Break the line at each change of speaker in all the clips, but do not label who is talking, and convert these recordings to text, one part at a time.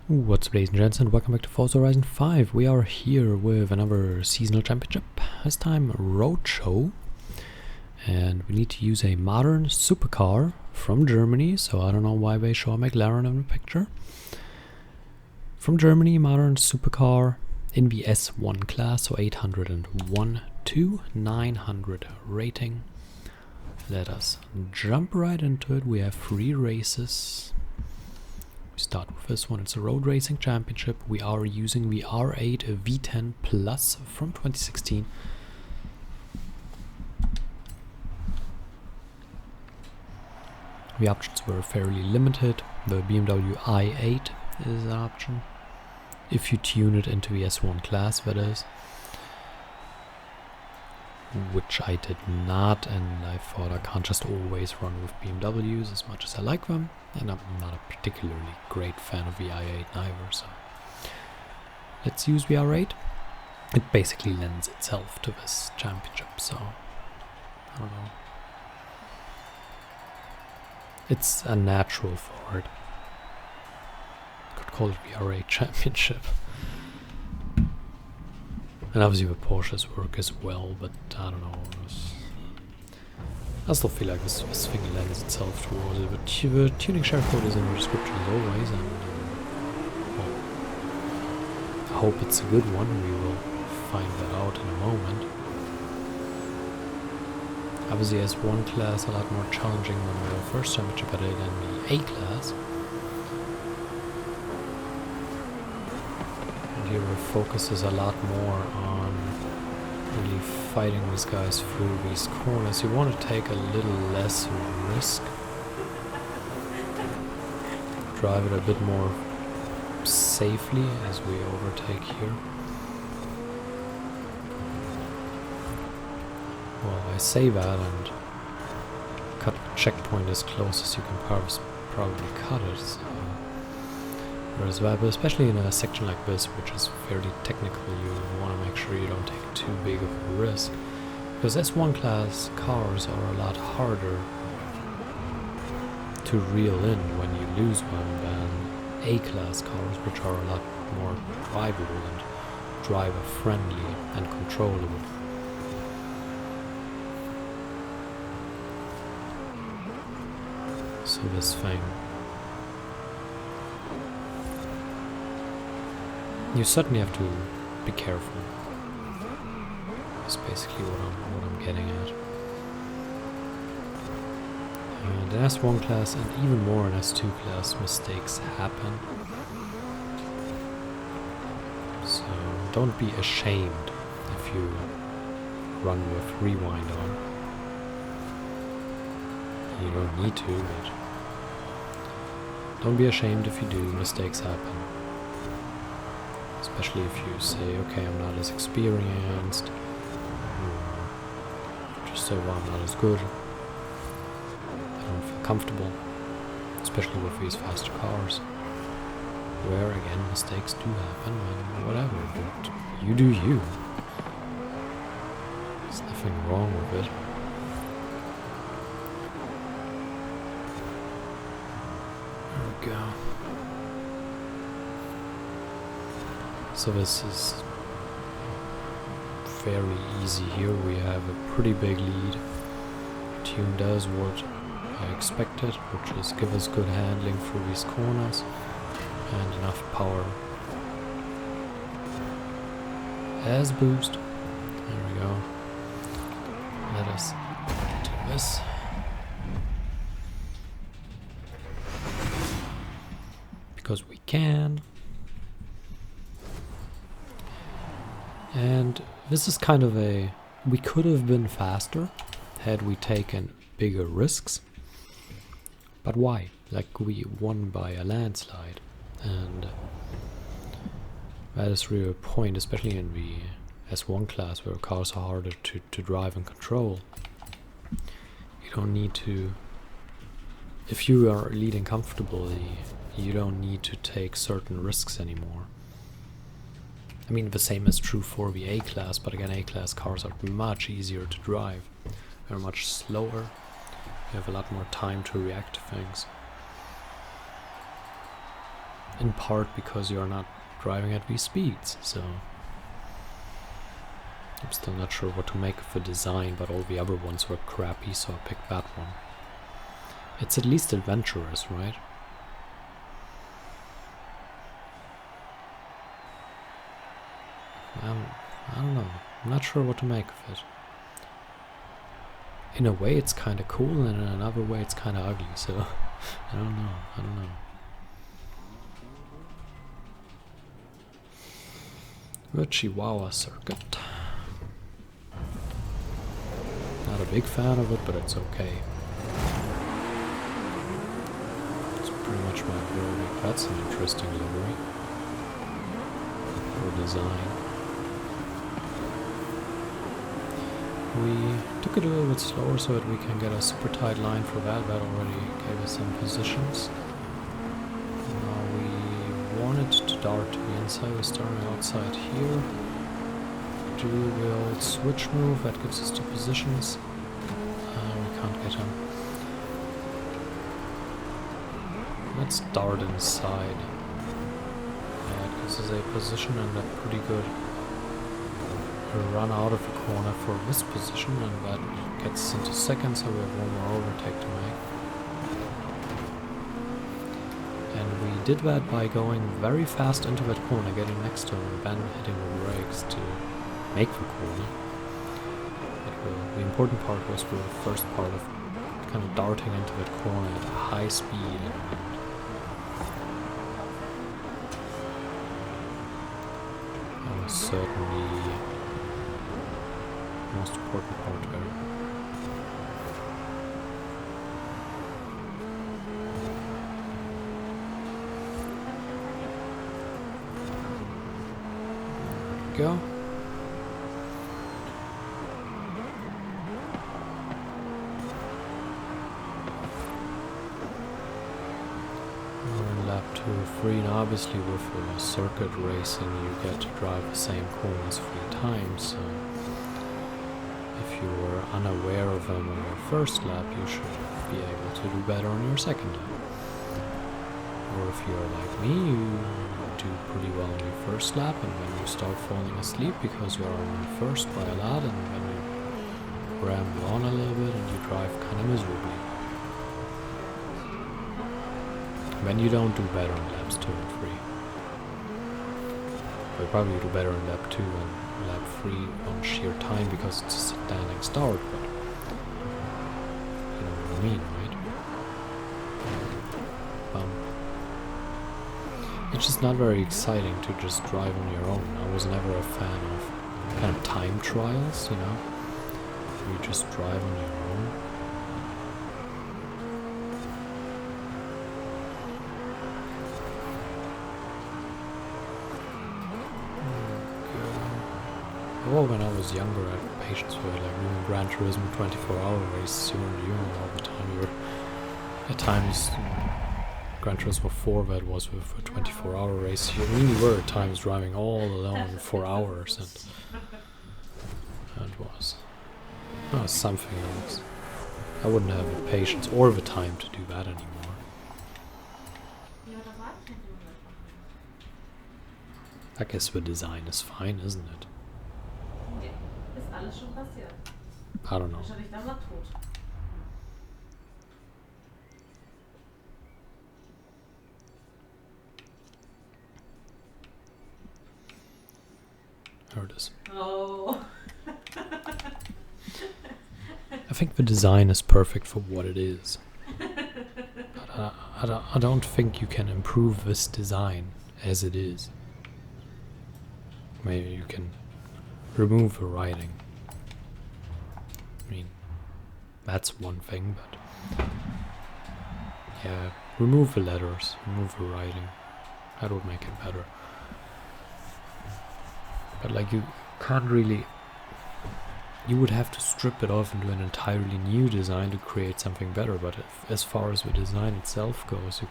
What's up, ladies and gents, and welcome back to Forza Horizon 5. We are here with another seasonal championship, this time Roadshow. And we need to use a modern supercar from Germany, so I don't know why they show a McLaren in the picture. From Germany, modern supercar in the S1 class, so 801 to 900 rating. Let us jump right into it. We have 3 races. We start with this one. It's a road racing championship. We are using the R8 V10 Plus from 2016. The options were fairly limited. The BMW i8 is an option, if you tune it into the S1 class, that is. Which I did not, and I thought I can't just always run with BMWs as much as I like them, and I'm not a particularly great fan of the i8 either, so let's use the R8. It basically lends itself to this championship, so I don't know. It's a natural for it. Could call it the R8 championship. And obviously the Porsches work as well, but I don't know. I still feel like this thing lends itself towards it. But the tuning share code is in the description as always, and well, I hope it's a good one. We will find that out in a moment. Obviously S1 class a lot more challenging than the first championship I did in the A class. Here the focus is a lot more on really fighting these guys through these corners. You want to take a little less risk. Drive it a bit more safely as we overtake here. Well, I say that and cut the checkpoint as close as you can probably cut it. So. Whereas, but especially in a section like this, which is fairly technical, you want to make sure you don't take too big of a risk. Because S1 class cars are a lot harder to reel in when you lose one than A class cars, which are a lot more drivable and driver friendly and controllable. So this thing, you certainly have to be careful. That's basically what I'm getting at. And in S1 class and even more in S2 class, mistakes happen. So don't be ashamed if you run with rewind on. You don't need to, but don't be ashamed if you do. Mistakes happen. Especially if you say, okay, I'm not as experienced, just say, well, I'm not as good, I don't feel comfortable, especially with these faster cars, where, again, mistakes do happen, and whatever, but you do you. There's nothing wrong with it. There we go. So this is very easy here. We have a pretty big lead. The tune does what I expected, which is give us good handling through these corners and enough power as boost. There we go. Let us do this. Because we can. And this is kind of we could have been faster had we taken bigger risks. But why? Like, we won by a landslide. And that is really a point, especially in the S1 class where cars are harder to drive and control. You don't need to, if you are leading comfortably, you don't need to take certain risks anymore. I mean, the same is true for the A class, but again, A class cars are much easier to drive. They're much slower. You have a lot more time to react to things. in part because you're not driving at these speeds, so I'm still not sure what to make of the design, but all the other ones were crappy, so I picked that one. It's at least adventurous, right? I don't know. I'm not sure what to make of it. In a way it's kind of cool, and in another way it's kind of ugly, so I don't know. The Chihuahua circuit. Not a big fan of it, but it's okay. It's pretty much my verdict. That's an interesting livery. Or design. We took it a little bit slower so that we can get a super tight line for that. That already gave us some positions. Now we wanted to dart to the inside. We're starting outside here. Do the old switch move. That gives us 2 positions. We can't get him. Let's dart inside. That gives us a position and a pretty good run out of the corner for this position, and that gets us into second, so we have one more overtake to make. And we did that by going very fast into that corner, getting next to him, and then hitting the brakes to make the corner. But the important part was the first part of kind of darting into that corner at a high speed. That was certainly most important part there. There we go. We're in lap 2 or 3, and obviously with circuit racing you get to drive the same corners 3 times, so if you were unaware of them on your first lap, you should be able to do better on your second lap. Or if you're like me, you do pretty well on your first lap, and then you start falling asleep because you are on first by a lot, and then you ramble on a little bit and you drive kind of miserably. Then you don't do better on laps 2 and 3. But probably do better in lap 2 and lap 3 on sheer time because it's a standing start, but you know what I mean, right? It's just not very exciting to just drive on your own. I was never a fan of kind of time trials, you know? You just drive on your own. Well, when I was younger, I had patience for it, like doing Gran Turismo 24-hour races, you weren't doing it all the time. You were, at times, Gran Turismo 4 that was with a 24-hour race, you really were at times driving all alone for hours, and it was something else. I wouldn't have the patience or the time to do that anymore. I guess the design is fine, isn't it? I don't know. There it is. Oh. I think the design is perfect for what it is. But I don't think you can improve this design as it is. Maybe you can remove the writing. I mean, that's one thing, but yeah, remove the letters, remove the writing. That would make it better. But like, you can't really, you would have to strip it off and do an entirely new design to create something better. But as far as the design itself goes,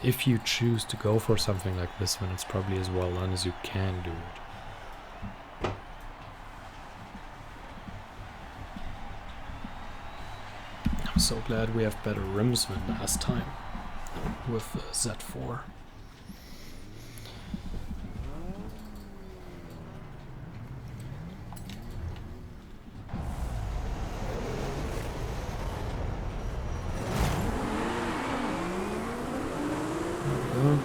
if you choose to go for something like this, then it's probably as well done as you can do it. I'm so glad we have better rims than last time with Z4. go.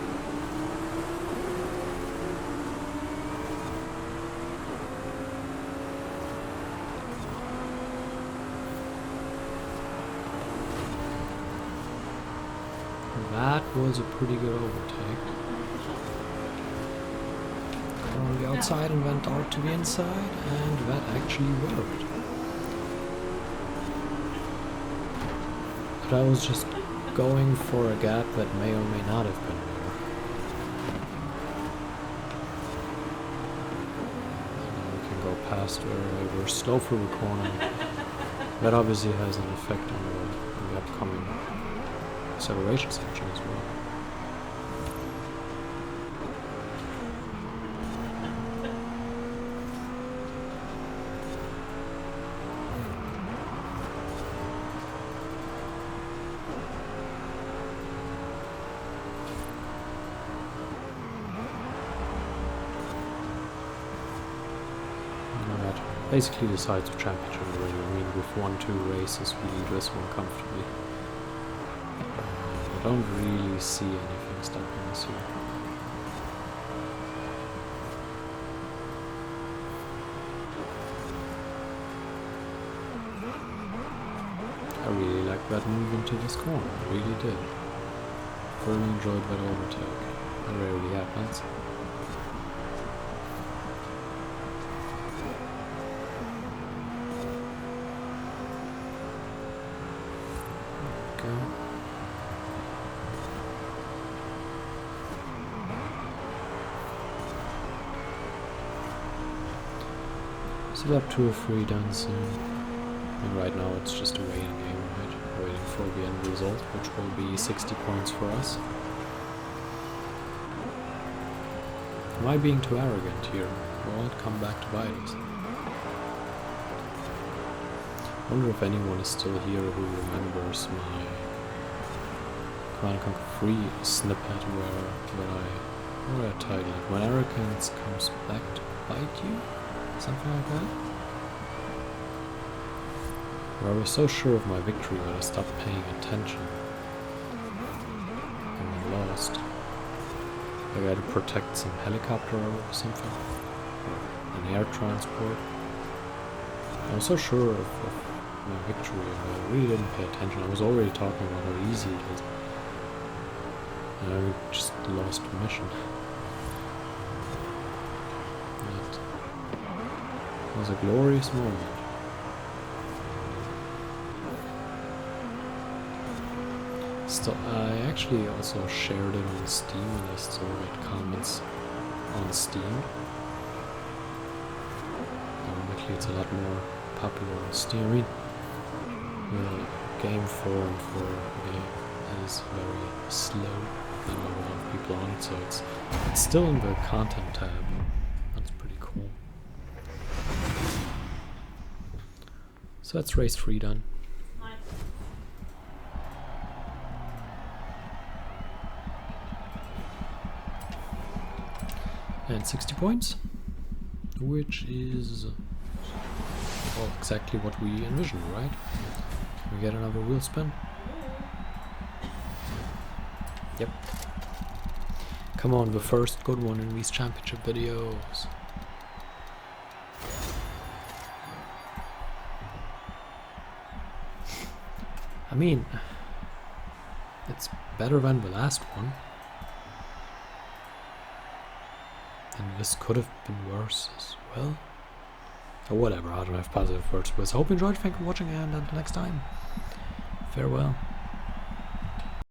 That was a pretty good overtake. Car on the outside and went out to the inside, and that actually worked. But I was just going for a gap that may or may not have been there. And we can go past where we're slow through the corner. That obviously has an effect on the upcoming acceleration section as well. Basically decides the championship already. I mean, we've won 2 races, we lead this one comfortably. I don't really see anything stopping us here. I really like that move into this corner, I really did. Thoroughly enjoyed that overtake. It rarely happens. Still have 2 or 3 done soon. And right now it's just a waiting game, right? Waiting for the end result, which will be 60 points for us. Am I being too arrogant here? Will it come back to bite us? I wonder if anyone is still here who remembers my Command & Conquer 3 snippet where I titled it, "When arrogance comes back to bite you?" Something like that? Where I was so sure of my victory that I stopped paying attention and I lost. Like I had to protect some helicopter or something, or an air transport. I was so sure of my victory and I really didn't pay attention. I was already talking about how easy it is. And I just lost the mission. It was a glorious moment. Still, I actually also shared it on Steam and I still read comments on Steam. Ironically, it's a lot more popular on Steam. I mean, the game forum for the game is very slow. There are a lot of people on it, so it's still in the content tab. That's pretty cool. So that's race 3 done.
Nice.
And 60 points, which is well, exactly what we envisioned, right? Can we get another wheel spin? Yep. Come on, the first good one in these championship videos. I mean, it's better than the last one. And this could have been worse as well. Or whatever, I don't have positive words. But I hope you enjoyed, thank you for watching, and until next time, farewell.